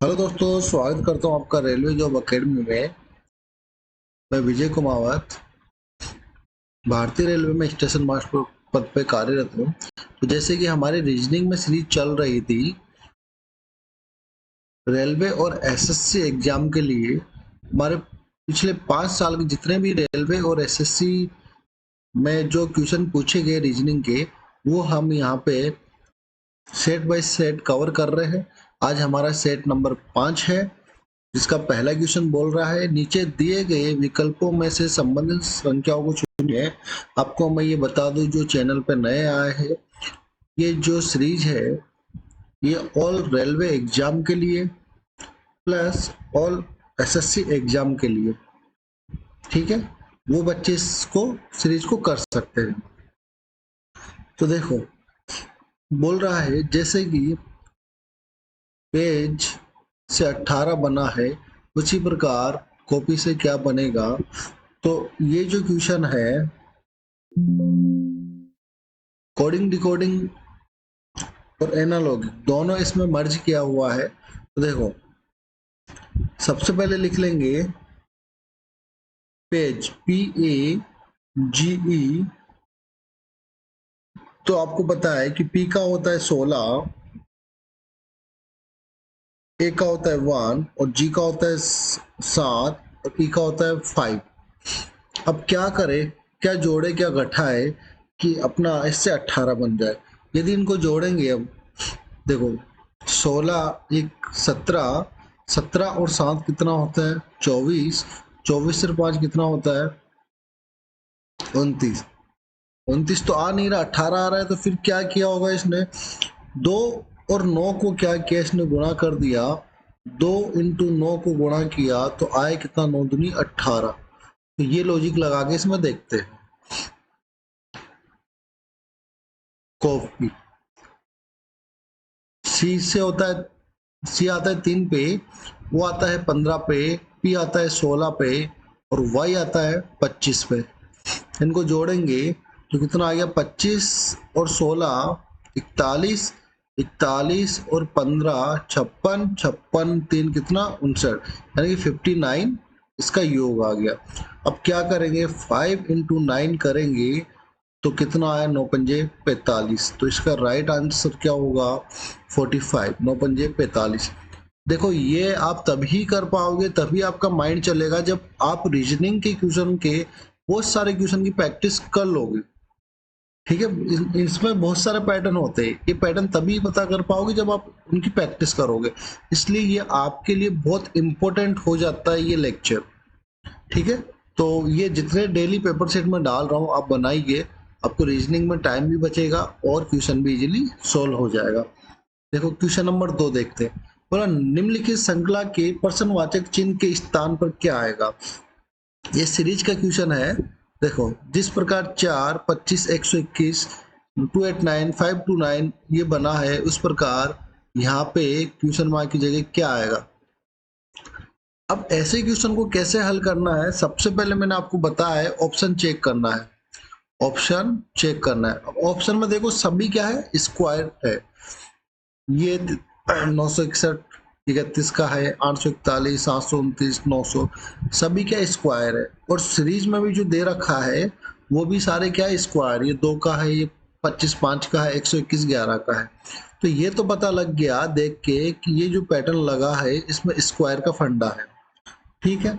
Hello दोस्तों, स्वागत करता हूँ आपका रेलवे जॉब एकेडमी में। मैं विजय कुमावत भारतीय रेलवे में स्टेशन मास्टर पद पे कार्यरत हूँ। तो जैसे कि हमारी रीजनिंग में सीरीज चल रही थी, रेलवे और एसएससी एग्जाम के लिए हमारे पिछले 5 साल के जितने भी रेलवे और एसएससी में जो क्वेश्चन पूछे गए रीजनिंग के, वो हम यहाँ पे सेट बाय सेट कवर कर रहे हैं। आज हमारा सेट नंबर 5 है, जिसका पहला क्वेश्चन बोल रहा है, नीचे दिए गए विकल्पों में से संबंधित संख्याओं को चुनिए। आपको मैं ये बता दूं, जो चैनल पे नए आए हैं, ये जो सीरीज है ये ऑल रेलवे एग्जाम के लिए प्लस ऑल एसएससी एग्जाम के लिए, ठीक है। वो बच्चे इसको सीरीज को कर सकते हैं। तो देखो, बोल रहा है जैसे कि पेज से 18 बना है, उसी प्रकार कॉपी से क्या बनेगा। तो ये जो क्वेश्चन है कोडिंग डिकोडिंग और एनालॉग दोनों इसमें मर्ज किया हुआ है। तो देखो, सबसे पहले लिख लेंगे पेज PAGE। तो आपको पता है कि P का होता है 16, A का होता है 1 और G का होता है 7 और E का होता है 5। अब क्या करे, क्या जोड़े क्या घटाए कि अपना इससे 18 बन जाए। यदि इनको जोड़ेंगे, अब देखो 16 एक 17, 17 और 7 कितना होता है 24, 24 से 5 कितना होता है 29, 29 तो आ नहीं रहा, 18 आ रहा है। तो फिर क्या किया होगा इसने, 2 और 9 को क्या किया इसने, गुणा कर दिया। 2 इंटू 9 को गुणा किया तो आए कितना, 9 दूनी 18। तो ये लॉजिक लगा के इसमें देखते हैं। कॉपी सी से होता है, सी आता है 3 पे, वो आता है 15 पे, पी आता है 16 पे और वाई आता है 25 पे। इनको जोड़ेंगे तो कितना आ गया, 25 और 16 41, 41 और 15 56, 56 3 कितना 59, यानी कि 59 इसका योग आ गया। अब क्या करेंगे, 5 इंटू 9 करेंगे तो कितना आया, 9 पंजे 45। तो इसका राइट आंसर क्या होगा, 45, 9 पंजे 45। देखो, ये आप तभी कर पाओगे, तभी आपका माइंड चलेगा, जब आप रीजनिंग के क्वेश्चन के बहुत सारे क्वेश्चन की प्रैक्टिस कर लोगे, ठीक है। इसमें बहुत सारे पैटर्न होते हैं, ये पैटर्न तभी पता कर पाओगे जब आप उनकी प्रैक्टिस करोगे। इसलिए ये आपके लिए बहुत इंपॉर्टेंट हो जाता है ये लेक्चर, ठीक है। तो ये जितने डेली पेपर सेट में डाल रहा हूँ आप बनाइए, आपको रीजनिंग में टाइम भी बचेगा और क्वेश्चन भी इजीली सोल्व हो जाएगा। देखो क्वेश्चन नंबर 2 देखते हैं। बोला, निम्नलिखित श्रृंखला के प्रश्नवाचक चिन्ह के स्थान पर क्या आएगा। ये सीरीज का क्वेश्चन है। देखो, जिस प्रकार 4, 25, 121, 289, 529 ये बना है, उस प्रकार यहाँ पे क्वेश्चन मार्क की जगह क्या आएगा। अब ऐसे क्वेश्चन को कैसे हल करना है, सबसे पहले मैंने आपको बताया है ऑप्शन चेक करना है। ऑप्शन चेक करना है। अब ऑप्शन में देखो सभी क्या है, स्क्वायर है। ये 961 31 का है, 841, 729, 900 सभी क्या स्क्वायर है। और सीरीज में भी जो दे रखा है वो भी सारे क्या है स्क्वायर। ये 2 का है, ये 25 5 का है, 121 11 का है। तो ये तो पता लग गया देख के कि ये जो पैटर्न लगा है इसमें स्क्वायर का फंडा है, ठीक है।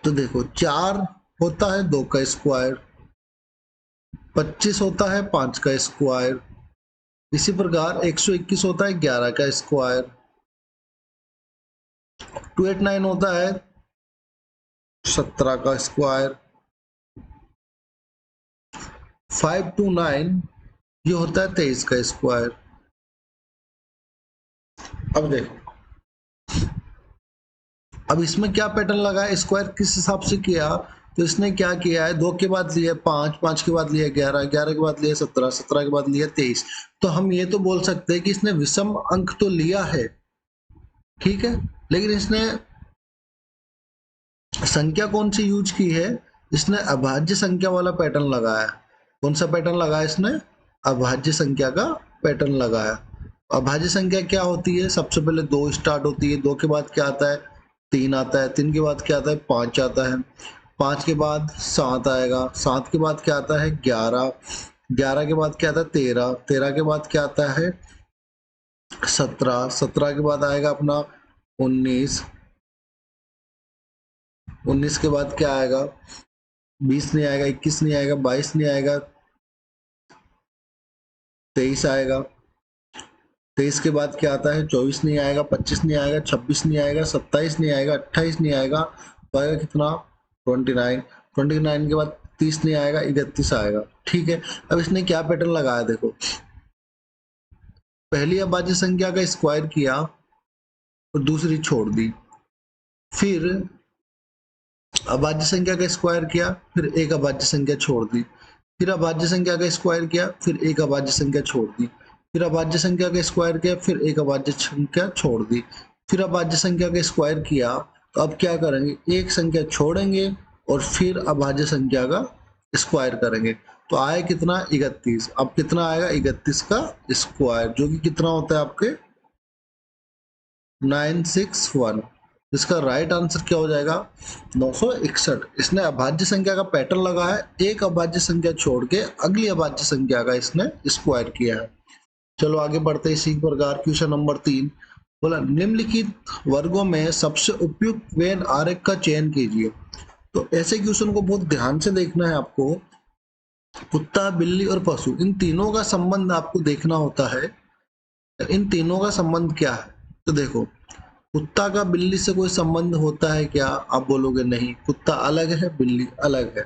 तो देखो 4 होता है 2 का स्क्वायर, 25 होता है 5 का स्क्वायर, इसी प्रकार 121 होता है 11 का स्क्वायर, 289 होता है 17 का स्क्वायर, 529 ये होता है 23 का स्क्वायर। अब देखो, अब इसमें क्या पैटर्न लगा है, स्क्वायर किस हिसाब से किया। तो इसने क्या किया है, 2 के बाद लिया 5, 5 के बाद लिया 11, 11 के बाद लिया 17, 17 के बाद लिया 23। तो हम ये तो बोल सकते हैं कि इसने विषम अंक तो लिया है, ठीक है, लेकिन इसने संख्या कौन सी यूज की है, इसने अभाज्य संख्या वाला पैटर्न लगाया। कौन सा पैटर्न लगाया इसने, अभाज्य संख्या का पैटर्न लगाया। अभाज्य संख्या क्या होती है? सबसे पहले 2 स्टार्ट होती है, 2 के बाद क्या आता है? 3 आता है, 3 के बाद क्या आता है? 5 आता है, 5 के बाद 7 आएगा, 7 के बाद क्या आता है? 11, 11 के बाद क्या आता है? 13, 13 के बाद क्या आता है? 17, 17 के बाद आएगा अपना 19, 19 के बाद क्या आएगा? 20 नहीं आएगा, 21 नहीं आएगा, 22 नहीं आएगा, 23 आएगा, 23 के बाद क्या आता है? 24 नहीं आएगा, 25 नहीं आएगा, 26 नहीं आएगा, 27 नहीं आएगा, 28 नहीं आएगा, तो आएगा कितना? 29, 29 के बाद 30 नहीं आएगा, 31 आएगा। ठीक है, अब इसने क्या पैटर्न लगाया देखो, पहली अभाज्य संख्या का स्क्वायर किया और दूसरी छोड़ दी, फिर अभाज्य संख्या का स्क्वायर किया, फिर एक अभाज्य संख्या छोड़ दी, फिर अभाज्य संख्या का स्क्वायर किया, फिर एक अभाज्य संख्या छोड़ दी, फिर अभाज्य संख्या का स्क्वायर किया, फिर एक अभाज्य संख्या छोड़ दी, फिर अभाज्य संख्या का स्क्वायर किया। तो अब क्या करेंगे? एक संख्या छोड़ेंगे और फिर अभाज्य संख्या का स्क्वायर करेंगे, तो आए कितना? 31। अब कितना आएगा? 31 का स्क्वायर, जो कि कितना होता है आपके 961। इसका राइट आंसर क्या हो जाएगा? 961। इसने अभाज्य संख्या का पैटर्न लगा है, एक अभाज्य संख्या छोड़ के अगली अभाज्य संख्या का इसने स्क्वायर किया है। चलो आगे बढ़ते हैं इसी प्रकार। क्वेश्चन नंबर 3 बोला, निम्नलिखित वर्गों में सबसे उपयुक्त वेन आरेख का चयन कीजिए। तो ऐसे क्वेश्चन को बहुत ध्यान से देखना है आपको। कुत्ता, बिल्ली और पशु, इन तीनों का संबंध आपको देखना होता है। इन तीनों का संबंध क्या है? तो देखो, कुत्ता का बिल्ली से कोई संबंध होता है क्या? आप बोलोगे नहीं, कुत्ता अलग है, बिल्ली अलग है।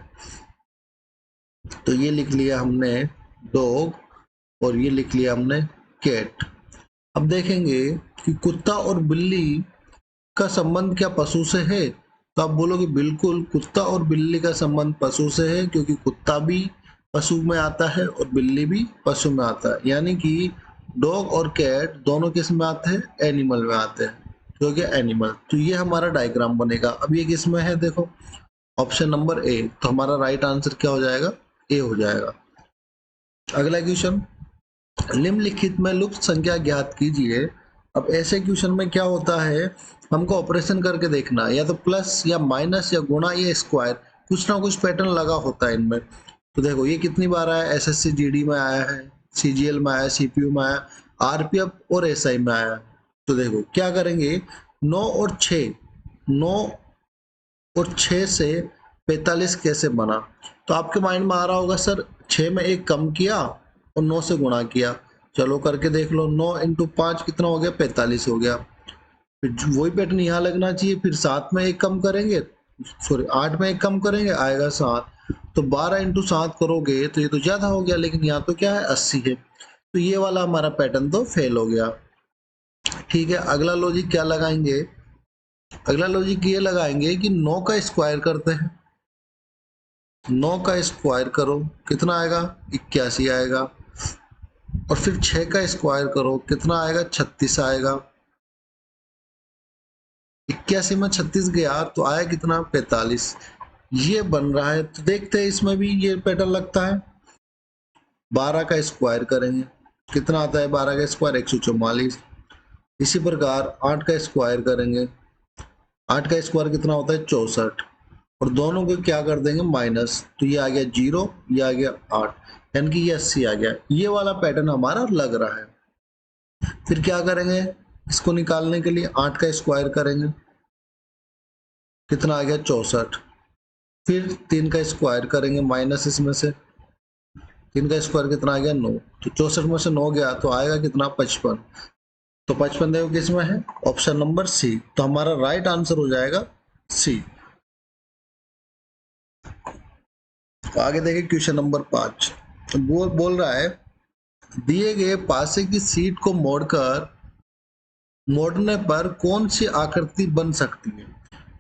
तो ये लिख लिया हमने डॉग और ये लिख लिया हमने कैट। अब देखेंगे कि कुत्ता और बिल्ली का संबंध क्या पशु से है? तो आप बोलोगे बिल्कुल, कुत्ता और बिल्ली का संबंध पशु से है, क्योंकि कुत्ता भी पशु में आता है और बिल्ली भी पशु में आता है। यानी कि डॉग और कैट दोनों किस में आते हैं? एनिमल में आते हैं, क्योंकि एनिमल। तो ये हमारा डायग्राम बनेगा। अब ये किस में है? देखो, ऑप्शन नंबर ए। तो हमारा राइट आंसर क्या हो जाएगा? ए हो जाएगा। अगला क्वेश्चन, निम्नलिखित में लुप्त संख्या ज्ञात कीजिए। अब ऐसे क्वेश्चन में क्या होता है, हमको ऑपरेशन करके देखना, या तो प्लस या माइनस या गुणा या स्क्वायर, कुछ ना कुछ पैटर्न लगा होता है इनमें। तो देखो, ये कितनी बार आया? एसएससी जीडी में आया है, सीजीएल में आया, सीपीयू में आया, आरपीएफ और एसआई में आया। तो देखो क्या करेंगे, 9 और 6, 9 और 6 से 45 कैसे बना? तो आपके माइंड में आ रहा होगा, सर 6 में एक कम किया और 9 से गुणा किया। चलो करके देख लो, 9 इंटू 5 कितना हो गया? 45 हो गया। फिर वही पैटर्न यहाँ लगना चाहिए, फिर 7 में एक कम करेंगे, सॉरी 8 में एक कम करेंगे, आएगा 7। तो 12 इंटू 7 करोगे तो ये तो ज्यादा हो गया, लेकिन यहाँ तो क्या है? 80 है। तो ये वाला हमारा पैटर्न तो फेल हो गया। ठीक है, अगला लॉजिक क्या लगाएंगे? अगला लॉजिक ये लगाएंगे कि 9 का स्क्वायर करते हैं। 9 का स्क्वायर करो, कितना आएगा? 81 आएगा। और फिर 6 का स्क्वायर करो, कितना आएगा? 36 आएगा। 81 में 36 गया तो आया कितना? 45। ये बन रहा है। तो देखते हैं इसमें भी ये पैटर्न लगता है। 12 का स्क्वायर करेंगे, कितना आता है? 12 का स्क्वायर 144। इसी प्रकार 8 का स्क्वायर करेंगे, 8 का स्क्वायर कितना होता है? 64। और दोनों को क्या कर देंगे? माइनस, तो ये आ गया 0, ये आ गया 8, यानी कि ये 80 आ गया। ये वाला पैटर्न हमारा लग रहा है। फिर क्या करेंगे इसको निकालने के लिए? 8 का स्क्वायर करेंगे, कितना आ गया? 64। फिर 3 का स्क्वायर करेंगे, माइनस इसमें से 3 का स्क्वायर कितना आ गया? 9। तो 64 में से 9 गया तो आएगा कितना? 55। तो 55 देखो किस में है? Option number C. तो हमारा राइट आंसर हो जाएगा सी। तो आगे देखें क्वेश्चन नंबर 5। बोल रहा है, दिए गए पासे की सीट को मोड़ने पर कौन सी आकृति बन सकती है?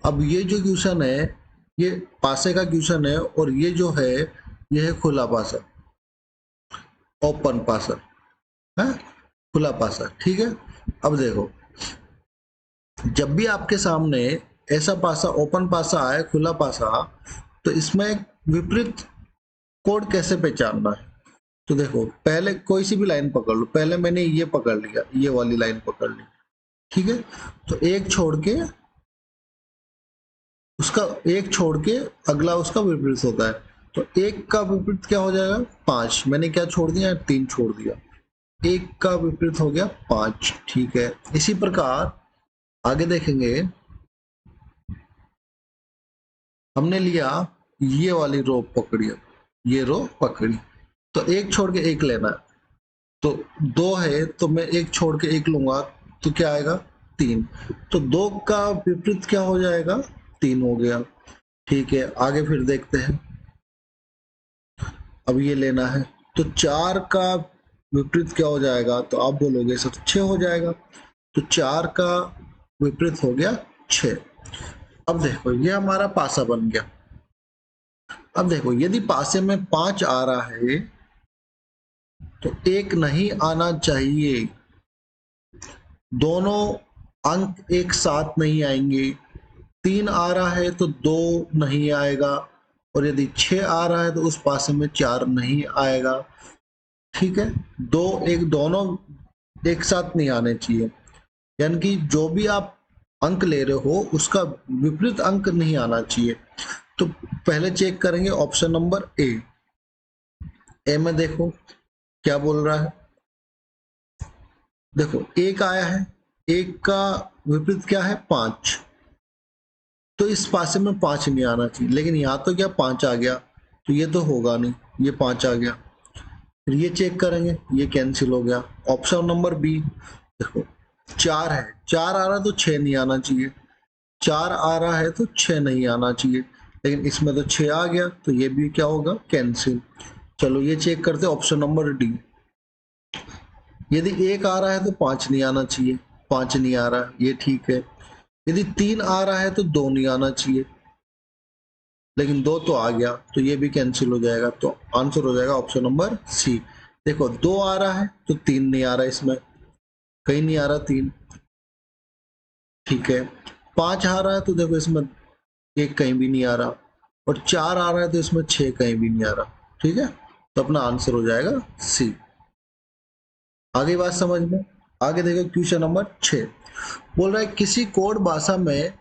अब ये जो क्वेश्चन है, ये पासे का क्वेश्चन है, और ये जो है ये है खुला पासा, ओपन पासा है, खुला पासा। ठीक है, अब देखो, जब भी आपके सामने ऐसा पासा, ओपन पासा आए, खुला पासा, तो इसमें विपरीत कोड कैसे पहचानना है? तो देखो पहले कोई सी भी लाइन पकड़ लो, पहले मैंने ये पकड़ लिया, ये वाली लाइन पकड़ ली, ठीक है। तो एक छोड़ के उसका, एक छोड़ के अगला उसका विपरीत होता है। तो एक का विपरीत क्या हो जाएगा? 5। मैंने क्या छोड़ दिया? 3 छोड़ दिया। एक का विपरीत हो गया 5, ठीक है। इसी प्रकार आगे देखेंगे, हमने लिया ये वाली रो पकड़ी, ये रो पकड़ी, तो एक छोड़ के एक लेना है। तो 2 है तो मैं एक छोड़ के एक लूंगा, तो क्या आएगा? 3। तो 2 का विपरीत क्या हो जाएगा? 3 हो गया, ठीक है। आगे फिर देखते हैं, अब ये लेना है, तो 4 का विपरीत क्या हो जाएगा? तो आप बोलोगे सर 6 हो जाएगा। तो 4 का विपरीत हो गया 6। अब देखो ये हमारा पासा बन गया। अब देखो यदि पासे में 5 आ रहा है तो एक नहीं आना चाहिए, दोनों अंक एक साथ नहीं आएंगे। 3 आ रहा है तो 2 नहीं आएगा, और यदि 6 आ रहा है तो उस पासे में 4 नहीं आएगा, ठीक है। दो एक दोनों एक साथ नहीं आने चाहिए, यानी कि जो भी आप अंक ले रहे हो उसका विपरीत अंक नहीं आना चाहिए। तो पहले चेक करेंगे ऑप्शन नंबर ए। ए में देखो क्या बोल रहा है, देखो एक आया है, एक का विपरीत क्या है? 5। तो इस पासे में 5 नहीं आना चाहिए, लेकिन यहाँ तो क्या 5 आ गया, तो ये तो होगा नहीं, ये 5 आ गया। फिर ये चेक करेंगे, ये कैंसिल हो गया। ऑप्शन नंबर बी देखो 4 है, 4 आ रहा है तो 6 नहीं आना चाहिए, 4 आ रहा है तो 6 नहीं आना चाहिए, लेकिन इसमें तो 6 आ गया, तो ये भी क्या होगा? कैंसिल। चलो ये चेक करते हैं ऑप्शन नंबर डी। यदि 1 आ रहा है तो 5 नहीं आना चाहिए, 5 नहीं आ रहा, ये ठीक है। यदि 3 आ रहा है तो 2 नहीं आना चाहिए, लेकिन 2 तो आ गया, तो ये भी कैंसिल हो जाएगा। तो आंसर हो जाएगा ऑप्शन नंबर सी। देखो 2 आ रहा है तो 3 नहीं आ रहा, इसमें कहीं नहीं आ रहा 3, ठीक है। 5 आ रहा है तो देखो इसमें एक कहीं भी नहीं आ रहा, और 4 आ रहा है तो इसमें 6 कहीं भी नहीं आ रहा, ठीक है। तो अपना आंसर हो जाएगा सी। आगे बात समझ में। आगे देखो क्वेश्चन नंबर 6 बोल रहा है किसी कोड भाषा में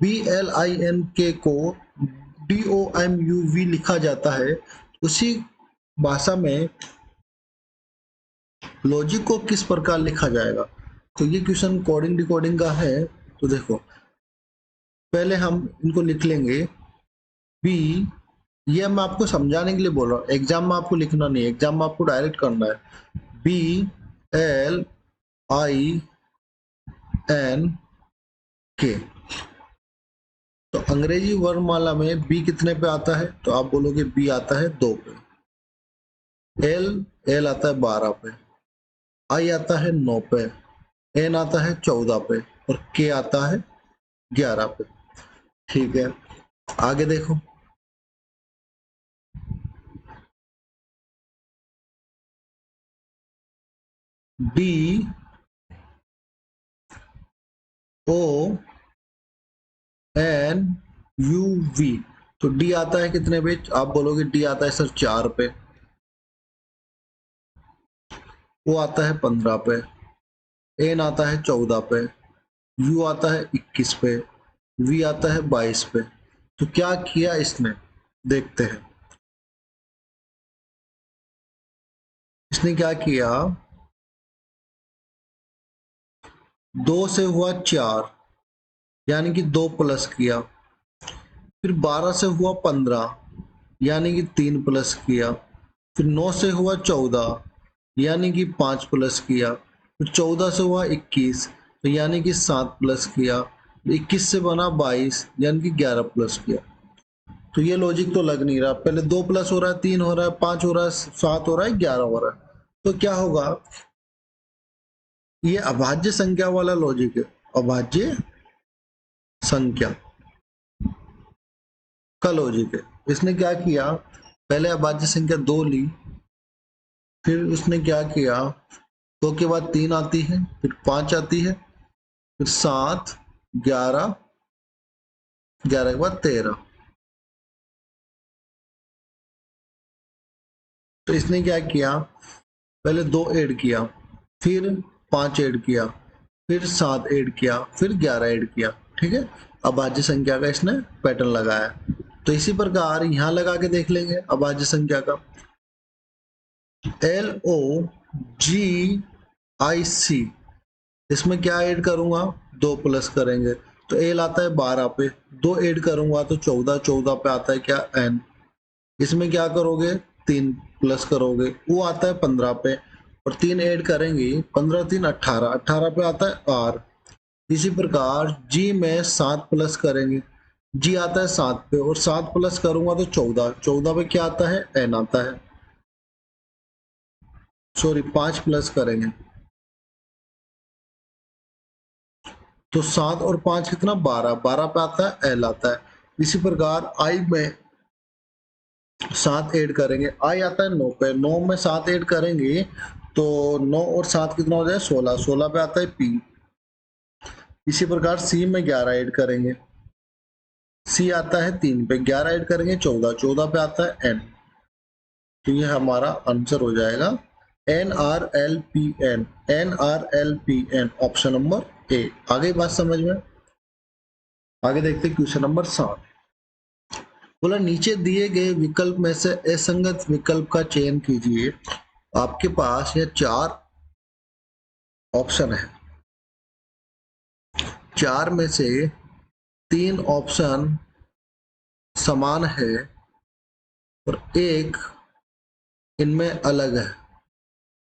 BLINK को DOMUV लिखा जाता है, उसी भाषा में लॉजिक को किस प्रकार लिखा जाएगा? तो ये क्वेश्चन कोडिंग डिकोडिंग का है। तो देखो पहले हम इनको लिख लेंगे। बी, ये मैं आपको समझाने के लिए बोल रहा हूँ, एग्जाम में आपको लिखना नहीं है, एग्जाम में आपको डायरेक्ट करना है। BLINK। तो अंग्रेजी वर्णमाला में बी कितने पे आता है? तो आप बोलोगे बी आता है 2 पे, एल आता है 12 पे, आई आता है 9 पे, एन आता है 14 पे, और के आता है 11 पे, ठीक है। आगे देखो, DONUV। तो डी आता है कितने पे? आप बोलोगे डी आता है सर 4 पे, ओ आता है 15 पे, एन आता है 14 पे, यू आता है 21 पे, वी आता है 22 पे। तो क्या किया इसने, देखते हैं। इसने क्या किया, 2 से हुआ 4, यानी कि 2 प्लस किया। फिर 12 से हुआ 15, यानी कि 3 प्लस किया। फिर 9 से हुआ 14, यानी कि 5 प्लस किया। फिर 14 से हुआ 21, तो यानी कि 7 प्लस किया। 21 से बना 22, यानी कि 11 प्लस किया। तो ये लॉजिक तो लग नहीं रहा, पहले 2 प्लस हो रहा है, 3 हो रहा है, 5 हो रहा है, 7 हो रहा है, 11 हो रहा है। तो क्या होगा, ये अभाज्य संख्या वाला लॉजिक है, अभाज्य संख्या का लॉजिक है। इसने क्या किया, पहले अभाज्य संख्या 2 ली, फिर उसने क्या किया, 2 के बाद 3 आती है, फिर 5 आती है, फिर 7, 11, 11 के बाद 13, तो इसने क्या किया, पहले 2 ऐड किया, फिर 5 ऐड किया, फिर 7 ऐड किया, फिर 11 ऐड किया। ठीक है, अभाज्य संख्या का इसने पैटर्न लगाया। तो इसी प्रकार यहां लगा के देख लेंगे अभाज्य संख्या का। LOGIC, इसमें क्या ऐड करूंगा, 2 प्लस करेंगे तो एल आता है 12 पे, 2 ऐड करूंगा तो 14, 14 पे आता है क्या, एन। इसमें क्या करोगे, 3 प्लस करोगे वो आता है 15 पे, और 3 ऐड करेंगे, 15 3 18, 18 पे आता है आर। इसी प्रकार जी में 7 प्लस करेंगे, जी आता है 7 पे, और 7 प्लस करूंगा तो 14, 14 पे क्या आता है, एन आता है। सॉरी 5 प्लस करेंगे तो 7 और 5 कितना, 12, 12 पे आता है एल आता है। इसी प्रकार आई में 7 ऐड करेंगे, आई आता है 9 पे, 9 में 7 ऐड करेंगे तो 9 और 7 कितना हो जाए, 16, 16 पे आता है पी। इसी प्रकार सी में 11 ऐड करेंगे, सी आता है 3 पे, 11 ऐड करेंगे 14, 14 पे आता है एन। तो ये हमारा आंसर हो जाएगा NRLPN, NRLPN, option number A. आगे बात समझ में, आगे देखते क्वेश्चन नंबर 7। बोला नीचे दिए गए विकल्प में से असंगत विकल्प का चयन कीजिए। आपके पास ये 4 ऑप्शन है, 4 में से 3 ऑप्शन समान है और एक इनमें अलग है,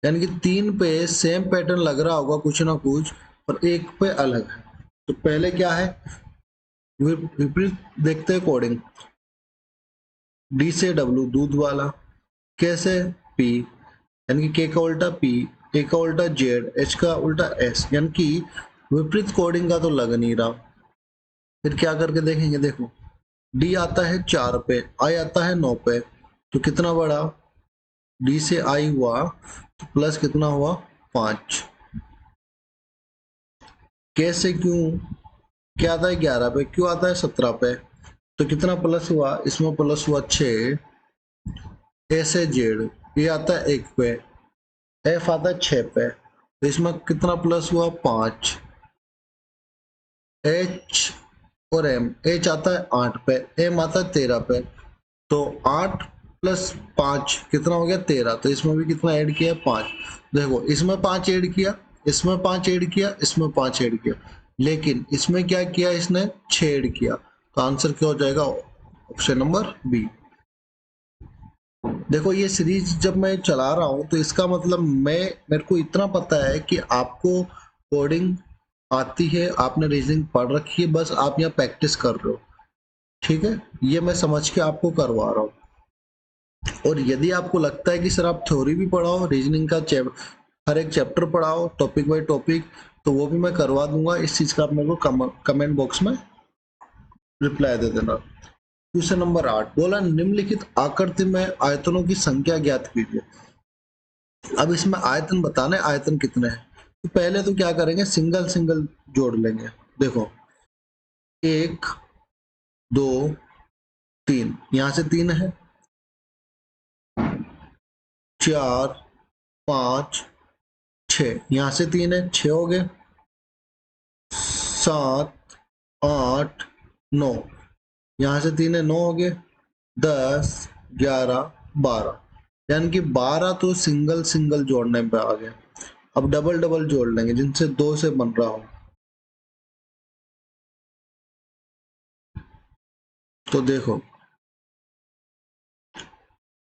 यानी कि 3 पे सेम पैटर्न लग रहा होगा कुछ ना कुछ, और एक पे अलग है। तो पहले क्या है, विपरीत देखते हैं कोडिंग। डी से डब्ल्यू दूध वाला, कैसे, पी, यानी कि के का उल्टा पी, ए का उल्टा जेड, एच का उल्टा एस, यानी कि विपरीत कोडिंग का तो लग नहीं रहा। फिर क्या करके देखेंगे, देखो डी आता है 4 पे, आई आता है 9 पे, तो कितना बड़ा, डी से आई हुआ तो प्लस कितना हुआ, 5। कैसे, क्यों, क्या आता है 11 पे, क्यों आता है 17 पे, तो कितना प्लस हुआ, इसमें प्लस हुआ 6। ए से जेड, ये आता है 1 पे, एफ आता है 6 पे, तो इसमें कितना प्लस हुआ, 5। एच और एम, एच आता है 8 पे, एम आता है 13 पे, तो 8 प्लस 5 कितना हो गया, 13। तो इसमें भी कितना ऐड किया, 5। देखो इसमें 5 ऐड किया, इसमें 5 ऐड किया, इसमें 5 ऐड किया, लेकिन इसमें क्या किया, इसने 6 ऐड किया। तो आंसर क्या हो जाएगा, ऑप्शन नंबर बी। देखो ये सीरीज जब मैं चला रहा हूं तो इसका मतलब मेरे को इतना पता है कि आपको कोडिंग आती है, आपने रीजनिंग पढ़ रखी है, बस आप यहाँ प्रैक्टिस कर रहे हो। ठीक है, ये मैं समझ के आपको करवा रहा हूँ। और यदि आपको लगता है कि सर आप थ्योरी भी पढ़ाओ, रीजनिंग का हर एक चैप्टर पढ़ाओ टॉपिक बाय टॉपिक, तो वो भी मैं करवा दूंगा। इस चीज का आप मेरे को कमेंट बॉक्स में रिप्लाई दे देना। क्वेश्चन नंबर 8 बोला निम्नलिखित आकृति में आयतनों की संख्या ज्ञात कीजिए। अब इसमें आयतन बताने, आयतन कितने हैं। तो पहले तो क्या करेंगे, सिंगल सिंगल जोड़ लेंगे। देखो 1 2 3, यहां से 3 है, 4 5 6, यहां से 3 है, 6 हो गए, 7 8 9, यहां से 3 है, 9 हो गए, 10 11 12, यानी कि 12 तो सिंगल सिंगल जोड़ने पे आ गए। अब डबल डबल जोड़ लेंगे जिनसे 2 से बन रहा हो। तो देखो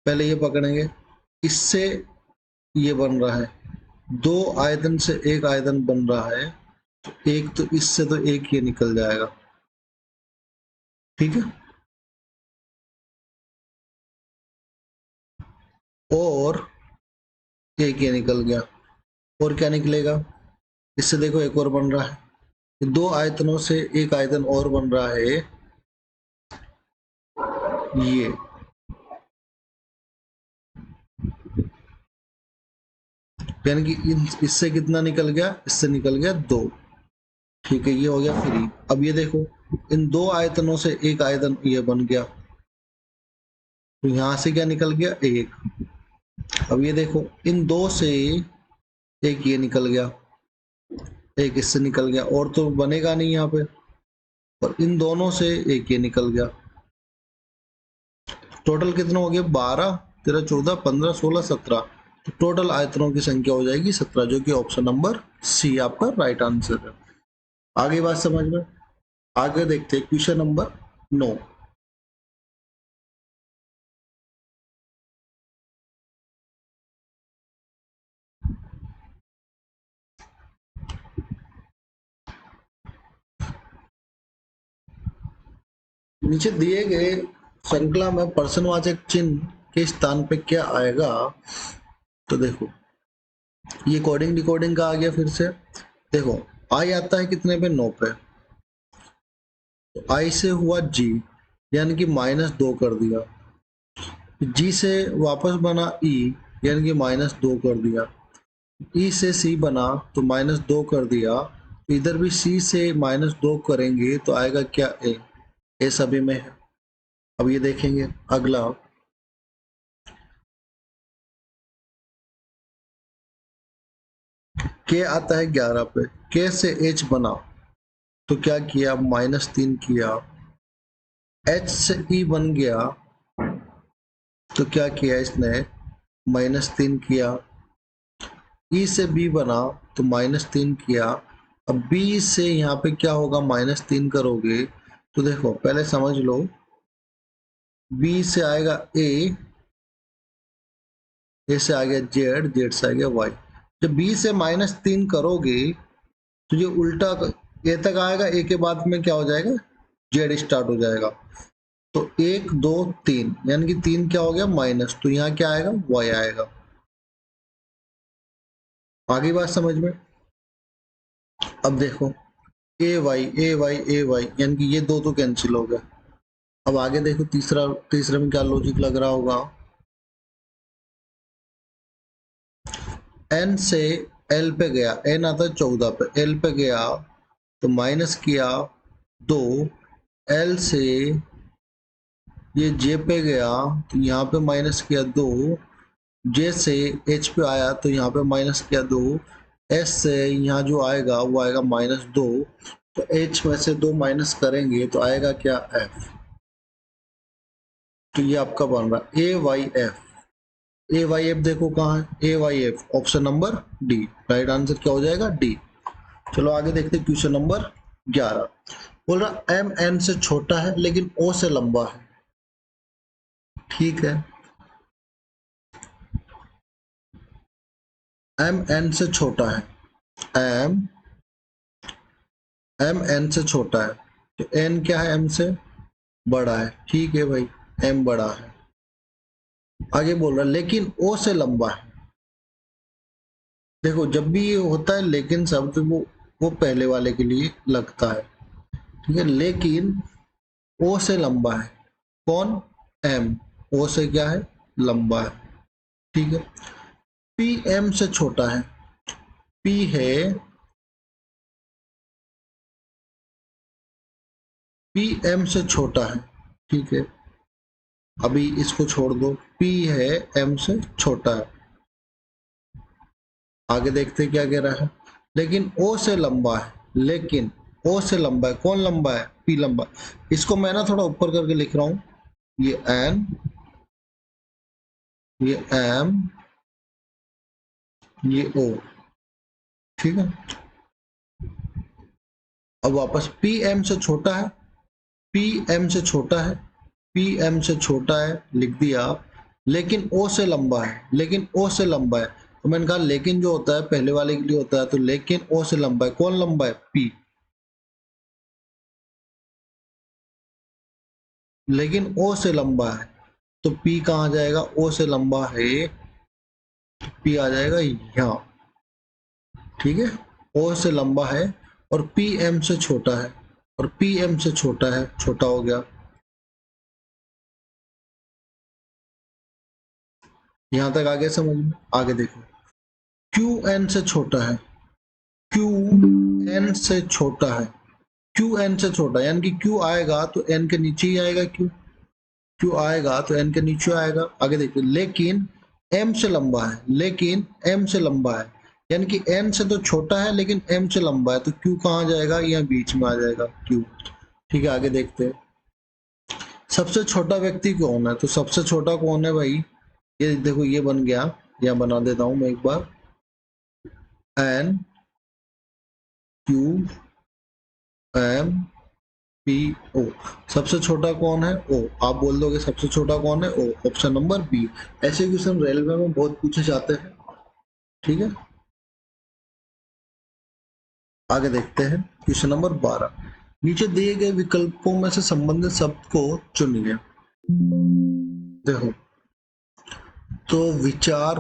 पहले ये पकड़ेंगे, इससे ये बन रहा है, 2 आयतन से एक आयतन बन रहा है, तो एक तो इससे तो एक ये निकल जाएगा। ठीक है, और एक ये निकल गया, और क्या निकलेगा, इससे देखो एक और बन रहा है, 2 आयतनों से एक आयतन और बन रहा है, ये यानी कि इससे कितना निकल गया, इससे निकल गया 2। ठीक है, ये हो गया फ्री। अब ये देखो इन 2 आयतनों से एक आयतन ये बन गया, तो यहां से क्या निकल गया, 1। अब ये देखो, इन दो से एक ये निकल गया, एक इससे निकल गया, और तो बनेगा नहीं यहाँ पे, और इन दोनों से एक ये निकल गया। टोटल कितना हो गया? 12, 13, 14, 15, 16, 17। तो टोटल आयतनों की संख्या हो जाएगी 17, जो कि ऑप्शन नंबर सी आपका राइट आंसर है। आगे बात समझ में? आगे देखते हैं क्वेश्चन नंबर 9। नीचे दिए गए श्रृंखला में प्रश्नवाचक चिन्ह के स्थान पे क्या आएगा? तो देखो, ये कोडिंग डिकोडिंग का आ गया फिर से। देखो, आई आता है कितने पे? 9 पे। तो आई से हुआ जी, यानी कि -2 कर दिया। जी से वापस बना ई, यानी कि -2 कर दिया। ई से सी बना तो -2 कर दिया। इधर भी सी से -2 करेंगे तो आएगा क्या? ए। ए सभी में है। अब ये देखेंगे अगला, के आता है 11 पे। के से एच बना तो क्या किया? -3 किया। एच से ई बन गया तो क्या किया इसने? -3 किया। ई से बी बना तो -3 किया। अब बी से यहाँ पे क्या होगा? -3 करोगे तो देखो, पहले समझ लो, बी से आएगा ए, ए से आ गया जेड, जेड से आ गया वाई। जब बी से -3 करोगे तो ये उल्टा ए तक आएगा, ए के बाद में क्या हो जाएगा? जेड स्टार्ट हो जाएगा। तो 1, 2, 3, यानी कि 3 क्या हो गया? माइनस, तो यहाँ क्या आएगा? वाई आएगा। आगे बात समझ में? अब देखो, ए वाई ए वाई ए वाई, यानी कि ये दो तो कैंसिल हो गया। अब आगे देखो, तीसरा, तीसरे में क्या लॉजिक लग रहा होगा? एन से एल पे गया, एन आता है 14 पे, एल पे गया तो माइनस किया 2। एल से ये जे पे गया तो यहाँ पे माइनस किया 2। जे से एच पे आया तो यहाँ पे माइनस किया 2। एस से यहाँ जो आएगा वो आएगा -2। तो एच में से 2 माइनस करेंगे तो आएगा क्या? एफ। तो ये आपका बन रहा है A Y F. A Y F देखो कहाँ है? A Y F option number D, right answer क्या हो जाएगा? डी। चलो आगे देखते हैं क्वेश्चन नंबर 11। बोल रहा एम एन से छोटा है लेकिन ओ से लंबा है। ठीक है, एम एन से छोटा है, एम एम एन से छोटा है, तो एन क्या है? एम से बड़ा है। ठीक है भाई, एम बड़ा है। आगे बोल रहा है लेकिन ओ से लंबा है। देखो, जब भी ये होता है लेकिन शब्द, वो पहले वाले के लिए लगता है। ठीक है, लेकिन ओ से लंबा है। कौन? एम। ओ से क्या है? लंबा है। ठीक है, पी एम से छोटा है। पी है, पी एम से छोटा है। ठीक है, अभी इसको छोड़ दो, पी है एम से छोटा है। आगे देखते क्या कह रहा है? लेकिन ओ से लंबा है, लेकिन ओ से लंबा है। कौन लंबा है? पी लंबा। इसको मैं ना थोड़ा ऊपर करके लिख रहा हूं, ये एन, ये एम, ये ओ। ठीक है, अब वापस पी एम से छोटा है, पी एम से छोटा है, पी एम से छोटा है लिख दिया, लेकिन ओ से लंबा है, लेकिन ओ से लंबा है। तो मैंने कहा लेकिन जो होता है पहले वाले के लिए होता है, तो लेकिन ओ से लंबा है। कौन लंबा है? पी। लेकिन ओ से लंबा है तो पी कहाँ जाएगा? ओ से लंबा है, पी आ जाएगा यहाँ। ठीक है, ओ से लंबा है और पी एम से छोटा है, और पी एम से छोटा है, छोटा हो गया। यहां तक आगे समझ में? आगे देखो, क्यू एन से छोटा है, क्यू एन से छोटा है, क्यू एन से छोटा, यानी कि क्यू आएगा तो एन के नीचे ही आएगा। क्यू, क्यू आएगा तो एन के नीचे आएगा। आगे देखिए, लेकिन m से लंबा है लेकिन m से लंबा है, यानी कि n से तो छोटा है लेकिन m से लंबा है, तो q कहाँ जाएगा, यहाँ बीच में आ जाएगा q। ठीक है, आगे देखते हैं। सबसे छोटा व्यक्ति कौन है, तो सबसे छोटा कौन है भाई, ये देखो ये बन गया, यहाँ बना देता हूं मैं एक बार, n q m p o। सबसे छोटा कौन है, o। आप बोल दोगे सबसे छोटा कौन है, o। Option number B. ऐसे क्वेश्चन रेलवे में बहुत पूछे जाते हैं। ठीक है, आगे देखते हैं क्वेश्चन नंबर 12। नीचे दिए गए विकल्पों में से संबंधित शब्द को चुनिए। देखो, तो विचार,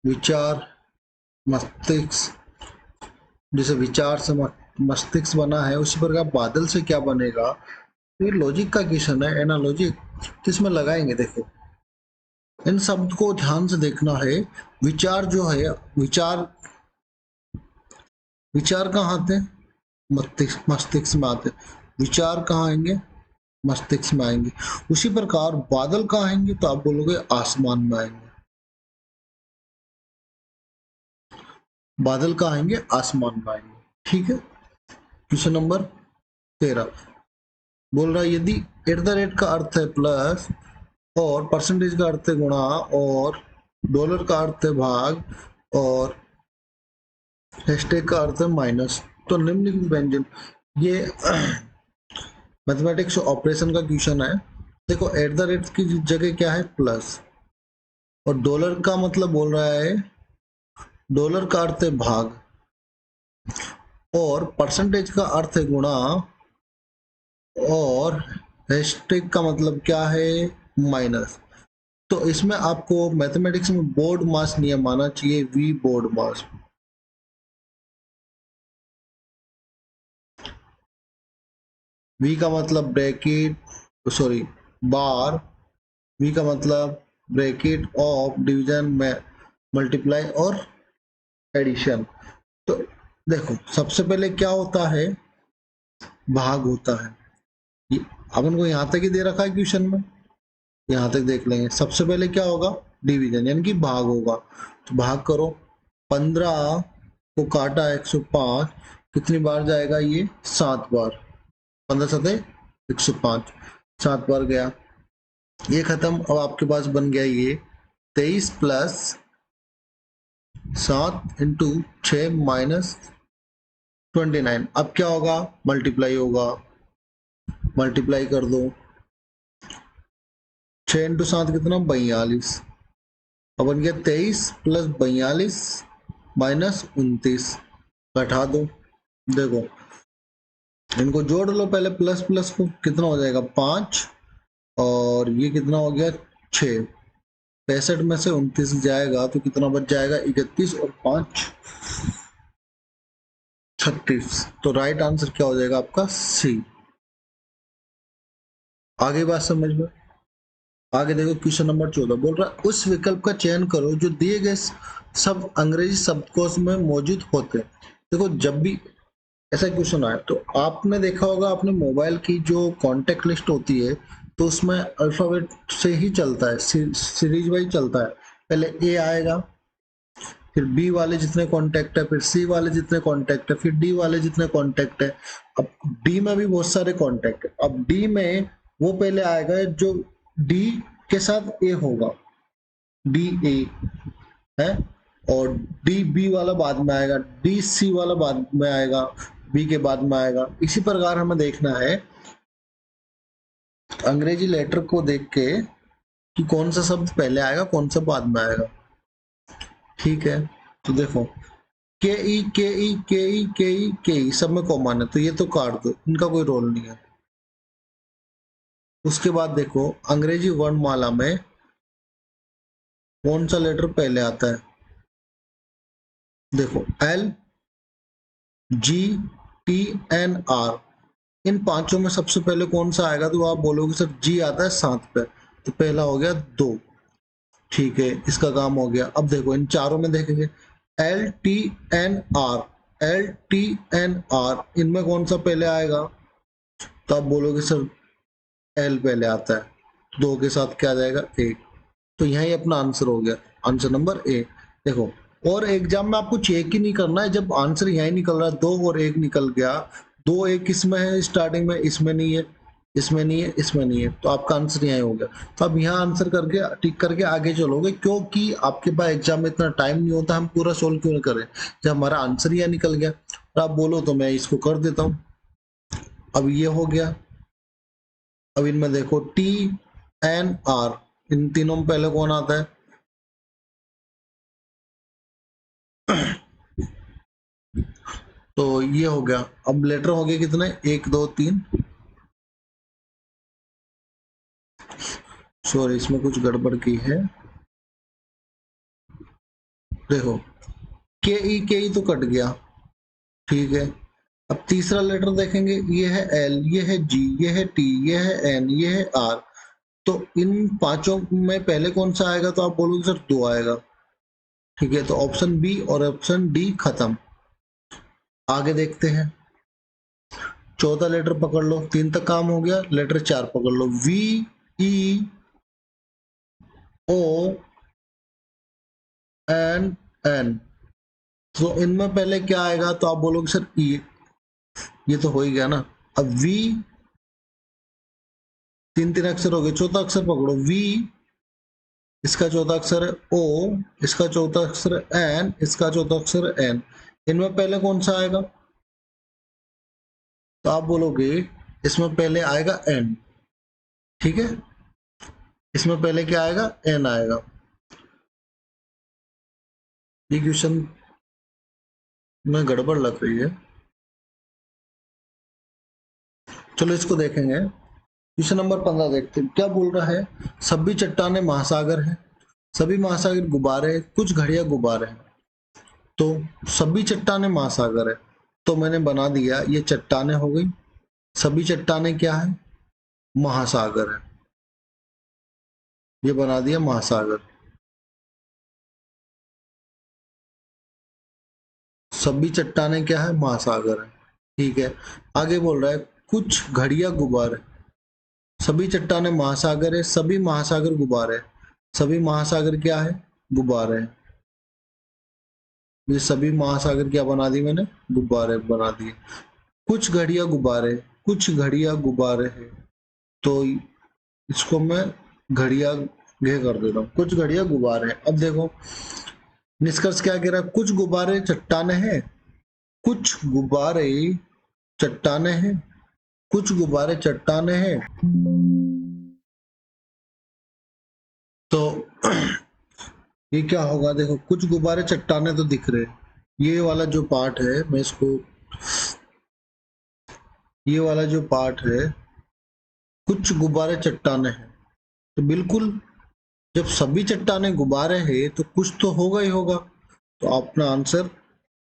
विचार मस्तिष्क, जैसे विचार से मस्तिष्क बना है, उसी प्रकार बादल से क्या बनेगा। तो ये लॉजिक का क्वेश्चन है, एनालॉजिक, तो इसमें लगाएंगे। देखो, इन शब्द को ध्यान से देखना है। विचार जो है, विचार, विचार कहाँ आते हैं, मस्तिष्क, मस्तिष्क में आते हैं। विचार कहाँ आएंगे, मस्तिष्क में आएंगे। उसी प्रकार बादल कहाँ आएंगे, तो आप बोलोगे आसमान में आएंगे। बादल कहाँ आएंगे, आसमान में आएंगे। ठीक है, क्वेश्चन नंबर 13 बोल रहा है, यदि एट द रेट का अर्थ है प्लस और परसेंटेज का अर्थ है गुणा और डॉलर का अर्थ है भाग और हैशटैग का अर्थ है माइनस, तो निम्नलिखित व्यंजन, ये मैथमेटिक्स ऑपरेशन का क्वेश्चन है। देखो, एट द रेट की जगह क्या है, प्लस, और डॉलर का मतलब बोल रहा है, डॉलर का अर्थ है भाग और परसेंटेज का अर्थ है गुणा और हैशटैग का मतलब क्या है, माइनस। तो इसमें आपको मैथमेटिक्स में बोर्ड मास नियम माना चाहिए, वी बोर्ड मास। वी का मतलब ब्रैकेट, सॉरी बार, वी का मतलब ब्रैकेट ऑफ डिवीजन में मल्टीप्लाई और एडिशन। तो देखो, सबसे पहले क्या होता है, भाग होता है। अपन को यहाँ तक ही दे रखा है क्वेश्चन में, यहाँ तक देख लेंगे। सबसे पहले क्या होगा, डिवीजन, यानी कि भाग होगा। तो भाग करो, 15 को काटा 105, कितनी बार जाएगा ये, 7 बार। 15 सते 105, 7 बार गया, ये खत्म। अब आपके पास बन गया ये 23 प्लस 7 इंटू 6 माइनस 29। अब क्या होगा, मल्टीप्लाई होगा, मल्टीप्लाई कर दो, 6 इंटू 7 कितना, 42। अब बन गया 23 प्लस 42 माइनस 29, घटा दो। देखो, इनको जोड़ लो पहले, प्लस प्लस को, कितना हो जाएगा 5, और ये कितना हो गया 6। 65 में से 29 जाएगा तो कितना बच जाएगा, 31, और 5 36। तो राइट आंसर क्या हो जाएगा आपका, सी। आगे बात समझ में, आगे देखो क्वेश्चन नंबर 14 बोल रहा है, उस विकल्प का चयन करो जो दिए गए सब अंग्रेजी शब्दकोश में मौजूद होते हैं। देखो, जब भी ऐसा क्वेश्चन आए तो आपने देखा होगा, अपने मोबाइल की जो कांटेक्ट लिस्ट होती है, तो उसमें अल्फाबेट से ही चलता है, सीरीज वाइज चलता है। पहले ए आएगा, फिर बी वाले जितने कांटेक्ट है, फिर सी वाले जितने कांटेक्ट है, फिर डी वाले जितने कांटेक्ट है। अब डी में भी बहुत सारे कांटेक्ट है। अब डी में वो पहले आएगा जो डी के साथ ए होगा, डी ए है, और डी बी वाला बाद में आएगा, डी सी वाला बाद में आएगा, बी के बाद में आएगा। इसी प्रकार हमें देखना है अंग्रेजी लेटर को देख के कि कौन सा शब्द पहले आएगा, कौन सा बाद में आएगा। ठीक है, तो देखो, के ई के ई के ई के ई के ई सब में कॉमन है, तो ये तो काट दो, इनका कोई रोल नहीं है। उसके बाद देखो, अंग्रेजी वर्णमाला में कौन सा लेटर पहले आता है, देखो L, G, T, N, R, इन पांचों में सबसे पहले कौन सा आएगा, तो आप बोलोगे सर जी आता है 7 पे, तो पहला हो गया 2। ठीक है, इसका काम हो गया। अब देखो, इन चारों में देखेंगे, L T N R, L T N R, इनमें कौन सा पहले आएगा, तो आप बोलोगे सर एल पहले आता है, 2 के साथ क्या आ जाएगा, 1। तो यही अपना आंसर हो गया, आंसर नंबर ए। देखो, और एग्जाम में आपको चेक ही नहीं करना है, जब आंसर यही निकल रहा है 2 और 1 निकल गया, 2 1 किसमें है स्टार्टिंग में, इसमें नहीं है, इसमें नहीं है, इसमें नहीं है, तो आपका आंसर यही हो गया। तो आप यहाँ आंसर करके टिक करके आगे चलोगे, क्योंकि आपके पास एग्जाम में इतना टाइम नहीं होता, हम पूरा सोल्व क्यों करें जब हमारा आंसर यहाँ निकल गया। तो आप बोलो तो मैं इसको कर देता हूँ। अब ये हो गया। अब इनमें देखो टी एन आर, इन तीनों में पहले कौन आता है? तो ये हो गया। अब लेटर हो गए कितने, 1 2 3, सॉरी इसमें कुछ गड़बड़ की है। देखो के ई तो कट गया, ठीक है। अब तीसरा लेटर देखेंगे, ये है एल, ये है जी, ये है टी, ये है एन, ये है आर। तो इन पांचों में पहले कौन सा आएगा? तो आप बोलोगे सर 2 आएगा, ठीक है। तो ऑप्शन बी और ऑप्शन डी खत्म। आगे देखते हैं, चौथा लेटर पकड़ लो, 3 तक काम हो गया। लेटर 4 पकड़ लो, V E O N N. तो इनमें पहले क्या आएगा? तो आप बोलोगे सर ई, ये तो हो ही गया ना। अब वी, 3 3 अक्षर हो गए, चौथा अक्षर पकड़ो, वी, इसका चौथा अक्षर है ओ, इसका चौथा अक्षर है एन, इसका चौथा अक्षर है एन। इनमें पहले कौन सा आएगा? तो आप बोलोगे इसमें पहले आएगा एन, ठीक है। इसमें पहले क्या आएगा? एन आएगा। ये क्वेश्चन में गड़बड़ लग रही है, चलो इसको देखेंगे। क्वेश्चन नंबर 15 देखते हैं क्या बोल रहा है। सभी चट्टाने महासागर है, सभी महासागर गुब्बारे हैं, कुछ घड़ियां गुब्बारे हैं। तो सभी चट्टाने महासागर है, तो मैंने बना दिया ये चट्टाने हो गई, सभी चट्टाने क्या है? महासागर है, ये बना दिया महासागर। सभी चट्टाने क्या है? महासागर है, ठीक है। आगे बोल रहा है कुछ घड़ियां गुब्बारे, सभी चट्टाने महासागर है, सभी महासागर गुब्बारे है। सभी महासागर क्या है? गुब्बारे है। ये सभी महासागर क्या बना दी मैंने? गुब्बारे बना दिए। कुछ घड़ियां गुब्बारे, कुछ घड़ियां गुब्बारे है, तो इसको मैं घड़ियां घे कर देता हूँ, कुछ घड़ियां गुब्बारे हैं। अब देखो निष्कर्ष क्या कह रहा है, कुछ गुब्बारे चट्टाने हैं, कुछ गुब्बारे चट्टाने हैं, कुछ गुब्बारे चट्टाने हैं। तो ये क्या होगा? देखो कुछ गुब्बारे चट्टाने तो दिख रहे, ये वाला जो पार्ट है मैं इसको, ये वाला जो पार्ट है, कुछ गुब्बारे चट्टाने हैं, तो बिल्कुल जब सभी चट्टाने गुब्बारे हैं तो कुछ तो होगा ही होगा। तो अपना आंसर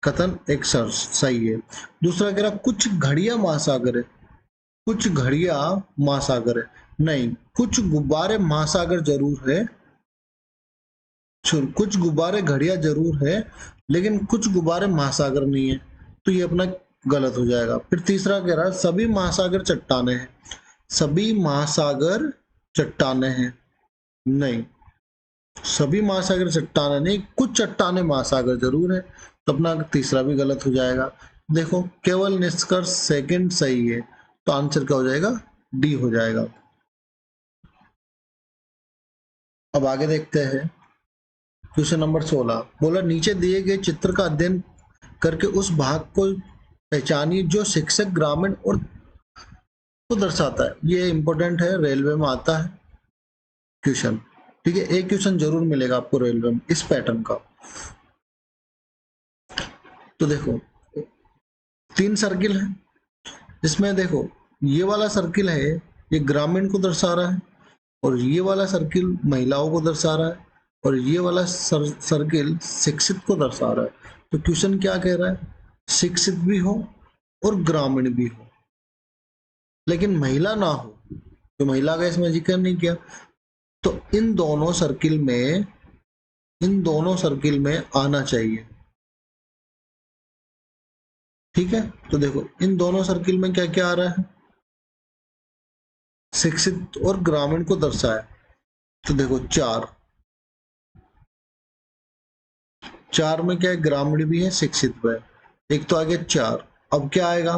कथन एक सही है। दूसरा कह रहा कुछ घड़ियां महासागर है, कुछ घड़ियां महासागर है, नहीं, कुछ गुब्बारे महासागर जरूर है, कुछ गुब्बारे घड़ियां जरूर है, लेकिन कुछ गुब्बारे महासागर नहीं है, तो ये अपना गलत हो जाएगा। फिर तीसरा कह रहा है सभी महासागर चट्टाने हैं, सभी महासागर चट्टाने हैं, नहीं, सभी महासागर चट्टाने नहीं, कुछ चट्टाने महासागर जरूर है, तो अपना तीसरा भी गलत हो जाएगा। देखो केवल निष्कर्ष सेकंड सही है, तो आंसर क्या हो जाएगा? डी हो जाएगा। अब आगे देखते हैं क्वेश्चन नंबर 16। बोला नीचे दिए गए चित्र का अध्ययन करके उस भाग को पहचानिए जो शिक्षक ग्रामीण और को दर्शाता है। ये इंपॉर्टेंट है, रेलवे में आता है क्वेश्चन, ठीक है। एक क्वेश्चन जरूर मिलेगा आपको रेलवे में इस पैटर्न का। तो देखो 3 सर्किल है, इसमें देखो ये वाला सर्किल है, ये ग्रामीण को दर्शा रहा है, और ये वाला सर्किल महिलाओं को दर्शा रहा है, और ये वाला सर्किल शिक्षित को दर्शा रहा है। तो क्वेश्चन क्या कह रहा है? शिक्षित भी हो और ग्रामीण भी हो, लेकिन महिला ना हो, तो महिला का इसमें जिक्र नहीं किया। तो इन दोनों सर्किल में, इन दोनों सर्किल में आना चाहिए, ठीक है। तो देखो इन दोनों सर्किल में क्या क्या आ रहा है? शिक्षित और ग्रामीण को दर्शाया। तो देखो 4, 4 में क्या है, ग्रामीण भी है शिक्षित भी है। एक तो आ गया 4। अब क्या आएगा,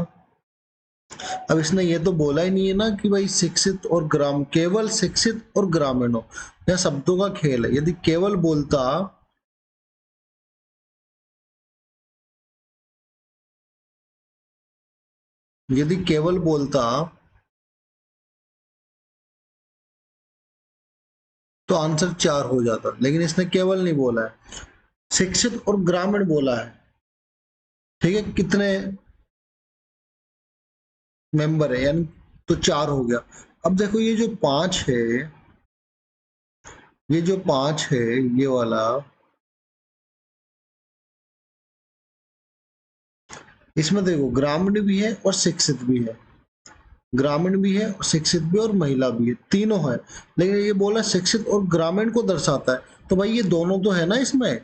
अब इसने ये तो बोला ही नहीं है ना कि भाई शिक्षित और ग्राम, केवल शिक्षित और ग्रामीण हो। यह शब्दों का खेल है। यदि केवल बोलता, यदि केवल बोलता तो आंसर 4 हो जाता, लेकिन इसने केवल नहीं बोला है, शिक्षित और ग्रामीण बोला है। ठीक है, कितने मेंबर है, यानी तो 4 हो गया। अब देखो ये जो 5 है, ये जो 5 है, ये वाला, इसमें देखो ग्रामीण भी है और शिक्षित भी है, ग्रामीण भी है, शिक्षित भी और महिला भी है, तीनों है। लेकिन ये बोला शिक्षित और ग्रामीण को दर्शाता है, तो भाई ये दोनों तो है ना इसमें,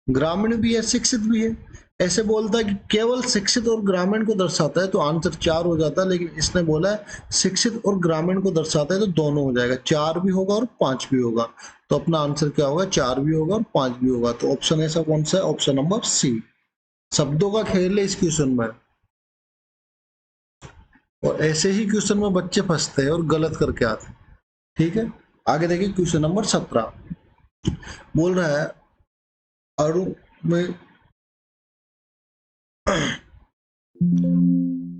ग्रामीण भी है शिक्षित भी है। ऐसे बोलता है कि केवल शिक्षित और ग्रामीण को दर्शाता है तो आंसर 4 हो जाता है, लेकिन इसने बोला है शिक्षित और ग्रामीण को दर्शाता है तो दोनों हो जाएगा, 4 भी होगा और 5 भी होगा। तो अपना आंसर क्या होगा, 4 भी होगा और 5 भी होगा। तो ऑप्शन ऐसा कौन सा है, ऑप्शन नंबर सी। शब्दों का खेल है इस क्वेश्चन में, और ऐसे ही क्वेश्चन में बच्चे फंसते हैं और गलत करके आते हैं। ठीक है, आगे देखिए क्वेश्चन नंबर 17। बोल रहा है अरुण में,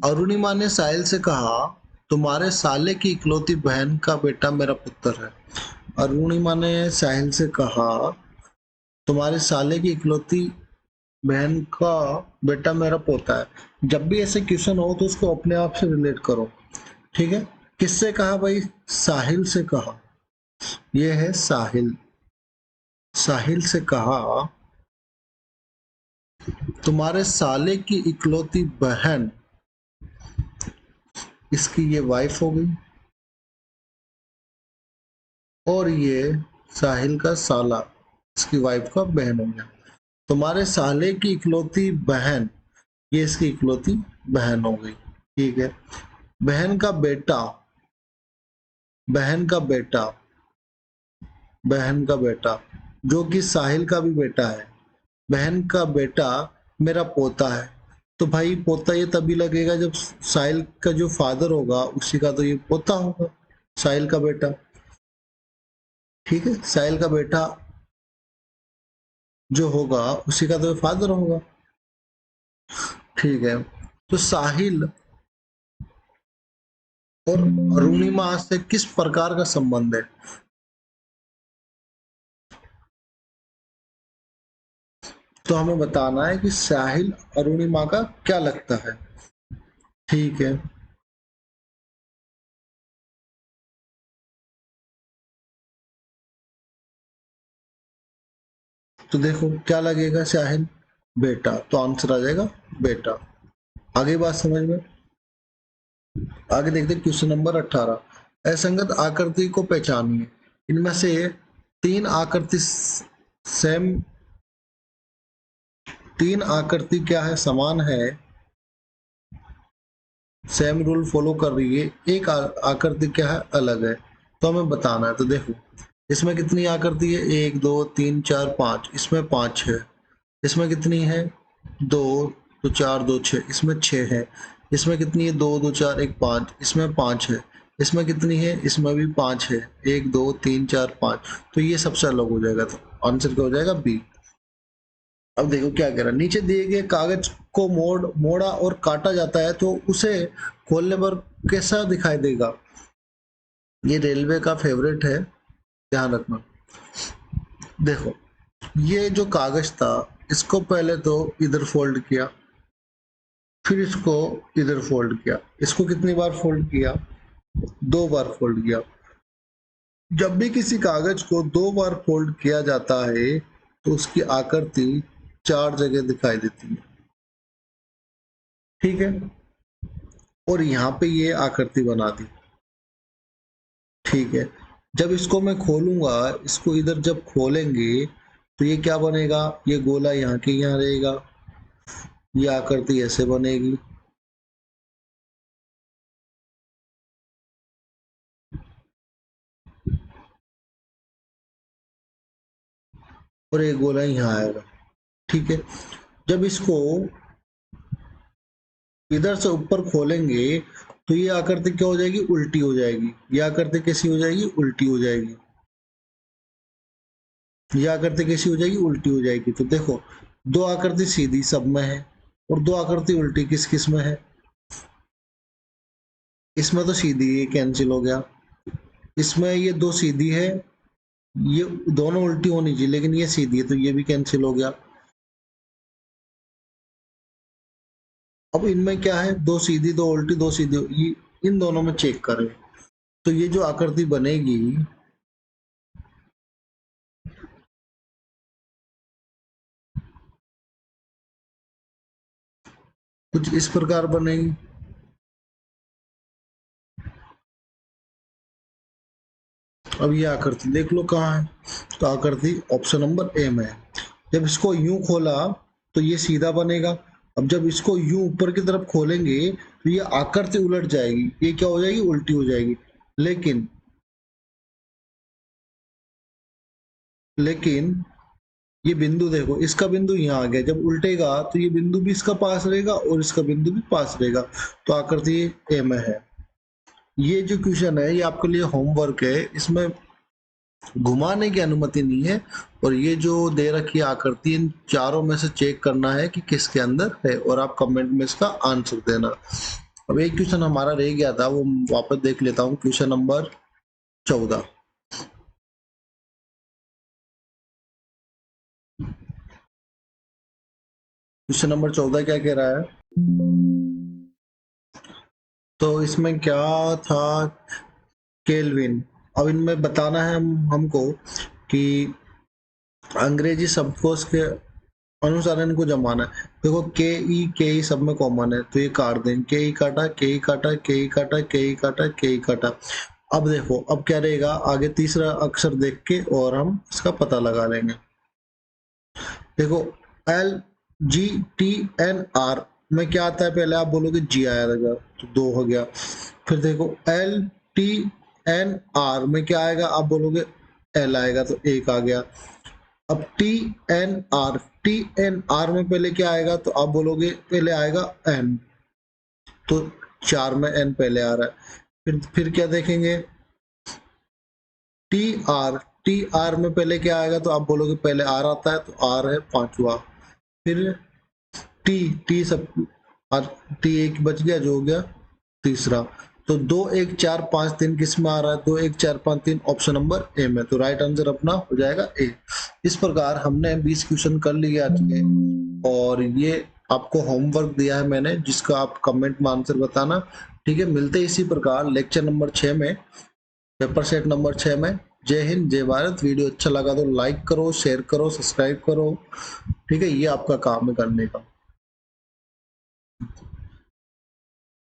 अरुणिमा ने साहिल से कहा, तुम्हारे साले की इकलौती बहन का बेटा मेरा पुत्र है। अरुणिमा ने साहिल से कहा, तुम्हारे साले की इकलौती बहन का बेटा मेरा पोता है। जब भी ऐसे क्वेश्चन हो तो उसको अपने आप से रिलेट करो। ठीक है, किससे कहा भाई, साहिल से कहा, ये है साहिल। साहिल से कहा, तुम्हारे साले की इकलौती बहन, इसकी ये वाइफ हो गई, और ये साहिल का साला, इसकी वाइफ का बहन हो गया। तुम्हारे साले की इकलौती बहन, ये इसकी इकलौती बहन हो गई। ठीक है, बहन का बेटा, बहन का बेटा, बहन का बेटा, जो कि साहिल का भी बेटा है, बहन का बेटा मेरा पोता है। तो भाई पोता ये तभी लगेगा जब साहिल का जो फादर होगा उसी का तो ये पोता होगा, साहिल का बेटा। ठीक है, साहिल का बेटा जो होगा उसी का तो फादर होगा। ठीक है, तो साहिल और अरुणिमा से किस प्रकार का संबंध है, तो हमें बताना है कि साहिल अरुणिमा का क्या लगता है। ठीक है, तो देखो क्या लगेगा, साहिल बेटा, तो आंसर आ जाएगा बेटा। आगे बात समझ में, आगे देखते क्वेश्चन नंबर 18। असंगत आकृति को पहचानिए, इनमें से तीन आकृति सेम, तीन आकृति क्या है, समान है, सेम रूल फॉलो कर रही है, एक आकृति क्या है, अलग है। तो हमें बताना है। तो देखो इसमें कितनी आकृति है, 1 2 3 4 5, इसमें 5 है। इसमें कितनी है, 2, तो 4 2 6, इसमें 6 है। इसमें कितनी है, 2 2 4 1 5, इसमें 5 है। इसमें कितनी है, इसमें भी 5 है, 1 2 3 4 5। तो ये सबसे अलग हो जाएगा, तो आंसर क्या हो जाएगा, बी। अब देखो क्या कह रहा है, नीचे दिए गए कागज को मोड़ा और काटा जाता है तो उसे खोलने पर कैसा दिखाई देगा। ये रेलवे का फेवरेट है, ध्यान रखना। देखो ये जो कागज था, इसको पहले तो इधर फोल्ड किया, फिर इसको इधर फोल्ड किया, इसको कितनी बार फोल्ड किया, 2 बार फोल्ड किया। जब भी किसी कागज को 2 बार फोल्ड किया जाता है तो उसकी आकृति 4 जगह दिखाई देती है। ठीक है, और यहाँ पे ये आकृति बना दी। ठीक है, जब इसको मैं खोलूंगा, इसको इधर जब खोलेंगे तो ये क्या बनेगा, ये गोला यहाँ के यहाँ रहेगा, ये आकृति ऐसे बनेगी। और एक गोला यहाँ आएगा। ठीक है, जब इसको इधर से ऊपर खोलेंगे तो ये आकृति क्या हो जाएगी, उल्टी हो जाएगी। ये आकृति कैसी हो जाएगी, उल्टी हो जाएगी। ये आकृति कैसी हो जाएगी, उल्टी हो जाएगी। तो देखो, दो आकृति सीधी सब में है और दो आकृति उल्टी किस किस में है, इसमें तो सीधी ये कैंसिल हो गया, इसमें ये दो सीधी है, ये दोनों उल्टी होनी चाहिए लेकिन ये सीधी है तो ये भी कैंसिल हो गया। अब इनमें क्या है, दो सीधी दो उल्टी दो सीधी, ये इन दोनों में चेक करें तो ये जो आकृति बनेगी कुछ इस प्रकार बनेगी। अब ये आकृति देख लो कहाँ है, तो आकृति ऑप्शन नंबर ए में है। जब इसको यूं खोला तो ये सीधा बनेगा। अब जब इसको यूं ऊपर की तरफ खोलेंगे तो ये आकृति उलट जाएगी, ये क्या हो जाएगी, उल्टी हो जाएगी। लेकिन ये बिंदु देखो, इसका बिंदु यहाँ आ गया, जब उल्टेगा तो ये बिंदु भी इसका पास रहेगा और इसका बिंदु भी पास रहेगा, तो आकृति ए में है। ये जो क्वेश्चन है ये आपके लिए होमवर्क है, इसमें घुमाने की अनुमति नहीं है। और ये जो दे रखी आकृति, इन चारों में से चेक करना है कि किसके अंदर है और आप कमेंट में इसका आंसर देना। अब एक क्वेश्चन हमारा रह गया था, वो वापस देख लेता हूँ। क्वेश्चन नंबर 14, क्वेश्चन नंबर 14 क्या कह रहा है, तो इसमें क्या था, केल्विन। अब इनमें बताना है हमको कि अंग्रेजी शब्दकोश के अनुसार इनको जमाना है। देखो के ई सब में कॉमन है तो ये काट दें, के ई काटा के ई काटा के ई काटा के ई काटा के ई काटा। अब देखो अब क्या रहेगा आगे, तीसरा अक्षर देख के और हम इसका पता लगा लेंगे। देखो L G T N R में क्या आता है, पहले आप बोलोगे जी आएगा तो 2 हो गया। फिर देखो एल टी एन आर में क्या आएगा, आप बोलोगे एल आएगा तो 1 आ गया। अब टी एन आर में पहले क्या आएगा, तो आप बोलोगे पहले आएगा एन, तो 4 में एन पहले आ रहा है। फिर क्या देखेंगे, टी आर में पहले क्या आएगा, तो आप बोलोगे पहले आर आता है तो आर है 5वां। फिर टी सब टी एक बच गया जो हो गया तीसरा। तो 2 1 4 5 3 किस में आ रहा है, 2 1 4 5 3 ऑप्शन नंबर ए में। तो राइट आंसर अपना हो जाएगा ए। इस प्रकार हमने 20 क्वेश्चन कर लिए आज के, और ये आपको होमवर्क दिया है मैंने, जिसका आप कमेंट में आंसर बताना। ठीक है, मिलते इसी प्रकार लेक्चर नंबर 6 में, पेपर सेट नंबर 6 में। जय हिंद जय भारत। वीडियो अच्छा लगा तो लाइक करो, शेयर करो, सब्सक्राइब करो। ठीक है, ये आपका काम है करने का।